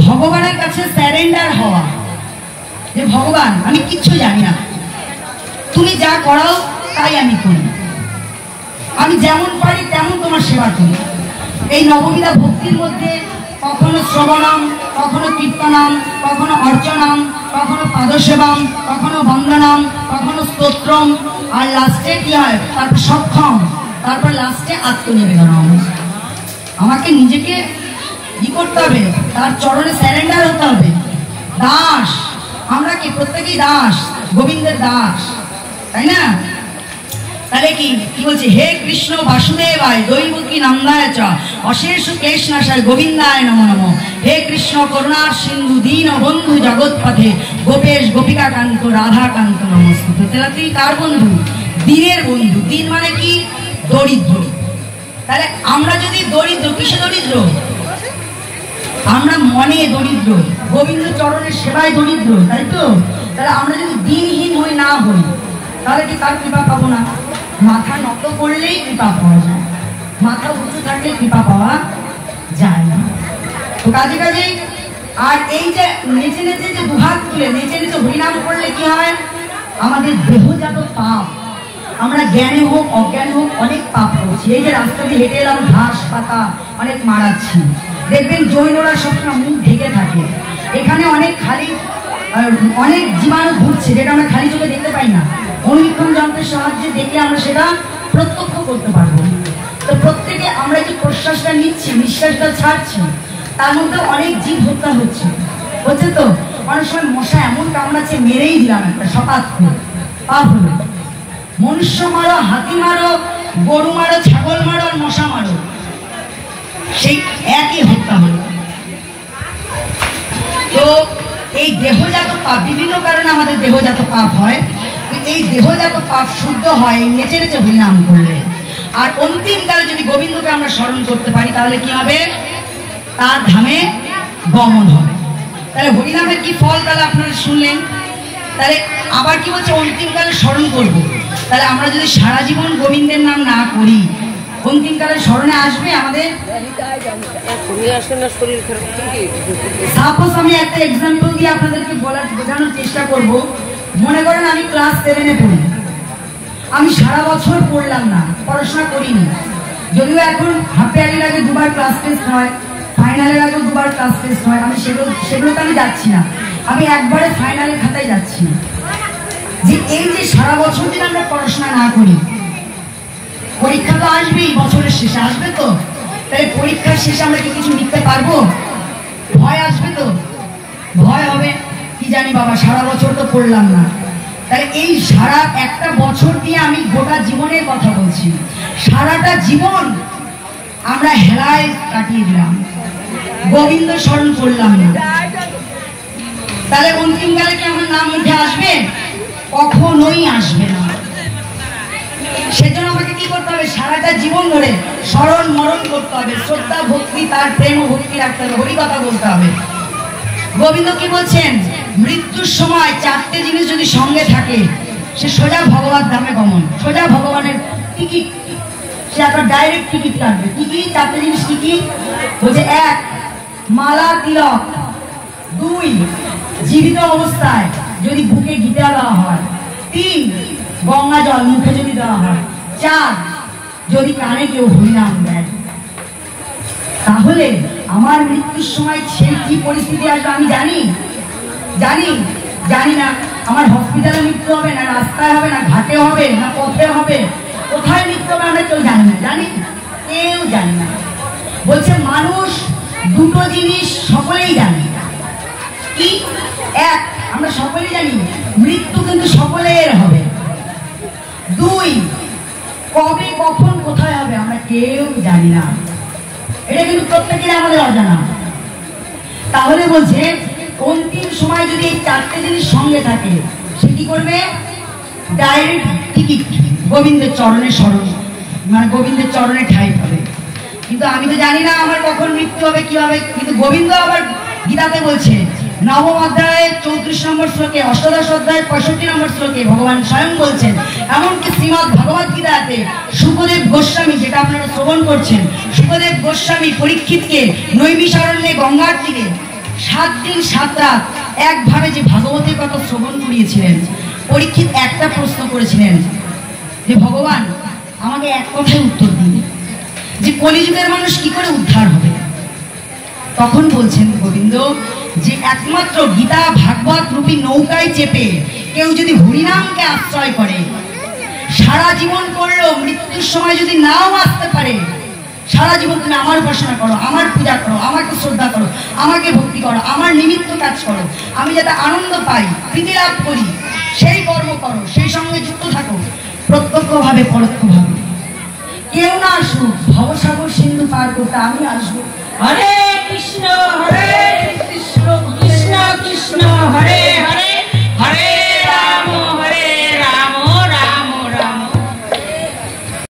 ভগবানের কাছে স্যারেন্ডার হওয়া, যে ভগবান আমি কিচ্ছু জানি না, তুমি যা করাও তাই আমি করি, আমি যেমন পারি তেমন তোমার সেবা করি। এই নববিধা ভক্তির মধ্যে কখনো শ্রবণম, কখনো কীর্তনম, কখনো অর্চনম, কখনো পাদসেবম, কখনো বন্দনম, কখনো স্তোত্রম, আর লাস্টে কি হয়, তারপর সক্ষম, তারপর লাস্টে আত্মনিবেদনম। আমাকে নিজেকে কি করতে হবে, তার চরণে স্যারেন্ডার হতে হবে। দাস, আমরা কি প্রত্যেকেই দাস, গোবিন্দের দাস, তাই না? তাহলে কি বলছে, হে কৃষ্ণ বাসুদেবায় দৈবকী নন্দায় চ অশেষ কেশনাশায় গোবিন্দায় নমো নমঃ। হে কৃষ্ণ করুণার সিন্ধু দীন বন্ধু জগৎপথে গোপেশ গোপিকা কান্ত রাধা কান্ত নমস্তুতে। তাহলে তুই কার বন্ধু? দীনের বন্ধু। দীন মানে কি? দরিদ্র। তাহলে আমরা যদি দরিদ্র, কিসে দরিদ্র? আমরা মনে দরিদ্র, গোবিন্দ চরণের সেবায় দরিদ্র, তাই তো? তাহলে আমরা যদি দিনহীন হই, না হই, তাহলে কি তার কৃপা পাবো না? মাথা নত করলেই কৃপা পাওয়া যায়, মাথা উঁচু থাকলে কৃপা পাওয়া যায় না। তো কাজে কাজেই আর এই যে নেচে নেচে যে দুহাত তুলে নেচে নেচে হরিনাম করলে কি হয়, আমাদের দেহজাত পাপ, আমরা জ্ঞানে হোক অজ্ঞানে হোক অনেক পাপ করছি। এই যে রাস্তা দিয়ে হেঁটে এলাম, ঘাস পাতা অনেক মারাচ্ছি, দেখবেন জৈনরা সবসময় মুখ ঢেকে থাকে। এখানে অনেক খালি অনেক জীবাণু ঘুরছে, যেটা আমরা খালি চোখে দেখতে পাই না। অনুবীক্ষণ যন্ত্রের সাহায্যে দেখে আমরা সেটা প্রত্যক্ষ করতে পারবো। তো প্রত্যেকে আমরা যে প্রশ্বাসটা নিচ্ছি, নিঃশ্বাসটা ছাড়ছি, তার মধ্যে অনেক জীব হত্যা হচ্ছে তো। অনেক সময় মশা এমন কামড়াচ্ছে, মেরেই দিলাম একটা সপাত করে, পাপ হলো। মনুষ্য মারো, হাতি মারো, গরু মারো, ছাগল মারো আর মশা মারো, সেই একই হত্যা হলো। তো এই দেহজাত পাপ, বিভিন্ন কারণে আমাদের দেহজাত পাপ হয়। এই দেহজাত পাপ শুদ্ধ হয় নেচে নেচে হরিনাম করলে। আর অন্তিমকালে যদি গোবিন্দকে আমরা স্মরণ করতে পারি, তাহলে কি হবে? তার ধামে গমন হবে। তাহলে হরিনামের কি ফল, তাহলে আপনারা শুনলেন। তাহলে আবার কি বলছে, অন্তিমকালে স্মরণ করব। তাহলে আমরা যদি সারা জীবন গোবিন্দের নাম না করি, অন্তিমকালে স্মরণে আসবে আমাদের? সাপোজ আমি একটা এক্সাম্পল দিয়ে আপনাদেরকে বোঝানোর চেষ্টা করব। মনে করেন আমি ক্লাস 7-এ পড়ি, আমি সারা বছর পড়লাম না, পড়াশোনা করিনি। যদিও এখন হাফ ইয়ারের আগে দুবার ক্লাস টেস্ট হয়, ফাইনালের আগে দুবার ক্লাস টেস্ট হয়, আমি সেগুলোতে আমি যাচ্ছি না, আমি একবারে ফাইনালের খাতায় যাচ্ছি। যে এই যে সারা বছর যদি আমরা পড়াশোনা না করি, পরীক্ষা তো আসবেই, বছরের শেষে আসবে তো, তাই পরীক্ষার শেষে আমরা কি কিছু লিখতে পারবো? ভয় আসবে তো, ভয় হবে, কি জানি বাবা সারা বছর তো পড়লাম না। তাহলে এই সারা একটা বছর দিয়ে আমি গোটা জীবনের কথা বলছি, সারাটা জীবন আমরা হেলায় কাটিয়ে দিলাম, গোবিন্দ স্মরণ করলাম না। তাহলে অন্তিমকালে কি আমার নাম উঠে আসবে? কখনোই আসবে না। সেজন্য আমাকে কি করতে হবে? সারাটা জীবন ধরে স্মরণ মরণ করতে হবে, শ্রদ্ধা ভক্তি, তার প্রেম ভক্তি রাখতে হবে, হরি কথা বলতে হবে। গোবিন্দ কি বলছেন? মৃত্যুর সময় 4টে জিনিস যদি সঙ্গে থাকে, সে সোজা ভগবান ধামে গমন, সোজা ভগবানের টিকিট, সে আপনার ডাইরেক্ট টিকিট কাটবে। কি কি 4টে জিনিস? কি কি বলছে? 1 মালা তিলক, 2 জীবিত অবস্থায় যদি বুকে গীতা দেওয়া হয়, 3 গঙ্গা জল মুখে যদি দেওয়া হয়, 4 যদি কানে কেউ হরিনাম দেয়। তাহলে আমার মৃত্যুর সময় সেই কি পরিস্থিতি আসবে আমি জানি? জানি না। আমার হসপিটালে মৃত্যু হবে না, রাস্তায় হবে না, ঘাটে হবে না, পথে হবে, কোথায় মৃত্যু হবে আমরা কেউ জানি না। কেউ জানি না। বলছে মানুষ 2টো জিনিস সকলেই জানে। কি? 1 আমরা সকলেই জানি মৃত্যু কিন্তু সকলের হবে। 2 কবে কখন কোথায় হবে আমরা কেউ জানি না, এটা কিন্তু প্রত্যেকের আমাদের অজানা। তাহলে বলছে অন্তিম সময় যদি এই 4টে জিনিস সঙ্গে থাকে, সে কি করবে? ডাইরেক্ট টিকিট গোবিন্দের চরণে স্মরণ, মানে গোবিন্দের চরণে ঠাঁই পাবে। কিন্তু আমি তো জানি না আমার কখন মৃত্যু হবে, কি হবে। কিন্তু গোবিন্দ আবার গীতাতে বলছে, 9ম অধ্যায়ে 34 নম্বর শ্লোকে, অষ্টাদশ অধ্যায়ে 65 নম্বর শ্লোকে ভগবান স্বয়ং বলছেন। এমনকি শ্রীমদ ভগবদ গীতাতে সুখদেব গোস্বামী, যেটা আপনারা শ্রবণ করছেন, সুখদেব গোস্বামী পরীক্ষিতকে নৈমিষারণ্যে গঙ্গার তীরে 7 দিন 7 রাত একভাবে যে ভাগবতের কথা শ্রবণ করিয়েছিলেন, পরীক্ষিত একটা প্রশ্ন করেছিলেন যে ভগবান আমাকে এক কথায় উত্তর দিন যে কলিযুগের মানুষ কি করে উদ্ধার হবে। তখন বলছেন গোবিন্দ যে একমাত্র গীতা ভাগবত রূপী নৌকায় চেপে কেউ যদি হরিনামকে আশ্রয় করে, সারা জীবন করলেও মৃত্যুর সময় যদি নাও আসতে পারে, সারা জীবন তুমি আমার উপাসনা করো, আমার পূজা করো, আমাকে শ্রদ্ধা করো, আমাকে ভক্তি করো, আমার নিমিত্ত কাজ করো, আমি যাতে আনন্দ পাই, প্রীতি লাভ করি, সেই কর্ম করো, সেই সঙ্গে যুক্ত থাকো, প্রত্যক্ষভাবে পরোক্ষভাবে কেউ না আসুক, ভবসাগর সিন্ধু পার করতে আমি আসবো। হরে কৃষ্ণ কৃষ্ণ কৃষ্ণ হরে হরে হরে